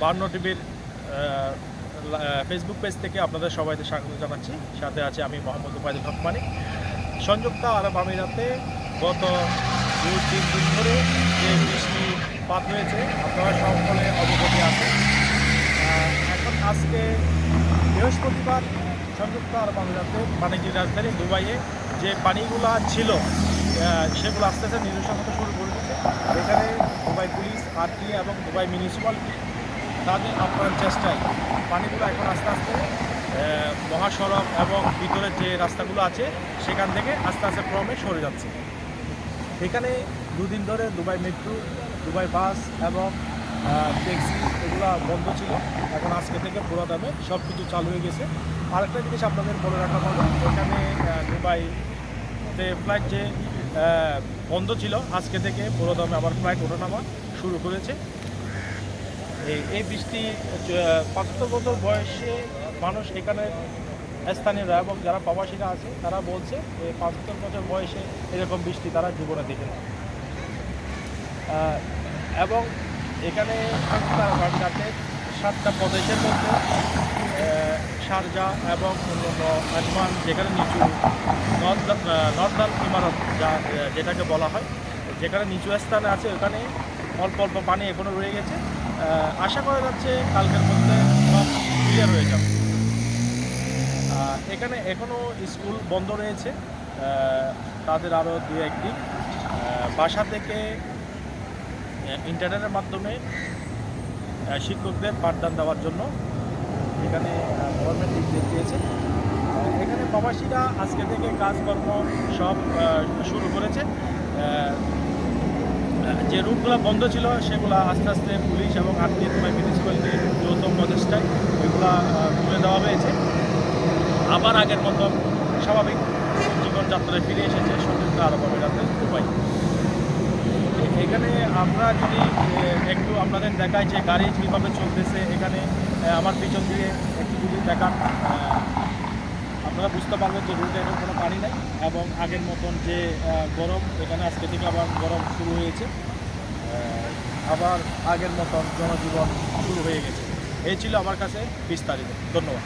বান্ন টিভির Facebook page থেকে আপনাদের সবাইকে স্বাগত জানাচ্ছি। সাথে আছে আমি মোহাম্মদ ওবায়দুল হক মানিক। সংযুক্ত আরব আমিরাতে গত 2-3 দিন ধরে যে বৃষ্টিপাত হয়েছে আপনারা সকলে অবগত আছেন। এখন আজকে বৃহস্পতিবার সংযুক্ত আরব আমিরাতে বাণিজ্যিক রাজধানী দুবাইয়ে যে পানিগুলো ছিল সেগুলো আস্তে আস্তে নিরসন হতে শুরু করে দিচ্ছে। এখানে দুবাই পুলিশ, আরটিএ এবং দুবাই মিউনিসিপ্যালিটি তাদের আপ্রাণ চেষ্টায় পানিগুলো এখন আস্তে আস্তে মহাসড়ক এবং ভিতরের যে রাস্তাগুলো আছে সেখান থেকে আস্তে আস্তে ক্রমে সরে যাচ্ছে। এখানে দুদিন ধরে দুবাই মেট্রো, দুবাই বাস এবং ট্যাক্সি এগুলো বন্ধ ছিল। এখন আজকে থেকে পুরো দামে সব কিছু চালু হয়ে গেছে। আরেকটা জিনিস আপনাদের বলে রাখা হলো, এখানে দুবাইতে ফ্লাইট যে বন্ধ ছিল আজকে থেকে পুরো দামে আবার ফ্লাইট ওঠানামা শুরু করেছে। এই বৃষ্টি 75 বছর বয়সে মানুষ এখানে স্থানীয়রা এবং যারা প্রবাসীরা আছে তারা বলছে যে 75 বছর বয়সে এরকম বৃষ্টি তারা জীবনে দেখে না। এবং এখানে বাংলাদেশে 7টা প্রদেশের মধ্যে শারজা এবং অন্যান্য আজমান যেখানে নিচু নর্দার্ন ইমারত যেটাকে বলা হয়, যেখানে নিচু স্থানে আছে ওখানে অল্প অল্প পানি এখনও রয়ে গেছে। আশা করা যাচ্ছে কালকের মধ্যে সব ক্লিয়ার হয়ে যাবে। এখানে এখনও স্কুল বন্ধ রয়েছে, তাদের আরও 2-1 দিন বাসা থেকে ইন্টারনেটের মাধ্যমে শিক্ষকদের পাঠদান দেওয়ার জন্য এখানে গভর্নমেন্ট নির্দেশ দিয়েছে। এখানে প্রবাসীরা আজকে থেকে কাজকর্ম সব শুরু করেছে। যে রুটগুলো বন্ধ ছিল সেগুলো আস্তে আস্তে পুলিশ এবং আরটিএ দুবাই মিউনিসিপ্যালিটির যৌথ প্রচেষ্টায় ওইগুলো তুলে দেওয়া হয়েছে। আবার আগের মতো স্বাভাবিক জীবনযাত্রায় ফিরে এসেছে সংযুক্ত আরব আমিরাতে দুবাই। এখানে আমরা যদি একটু আপনাদের দেখাই যে গাড়ি কীভাবে চলতেছে, এখানে আমার পিছন দিয়ে একটু যদি দেখান আপনারা বুঝতে পারবেন যে রুটে কোনো পানি নেই এবং আগের মতন যে গরম, এখানে আজকে থেকে আবার গরম শুরু হয়েছে, আবার আগের মতন জনজীবন শুরু হয়ে গেছে। এই ছিল আমার কাছে বিস্তারিত। ধন্যবাদ।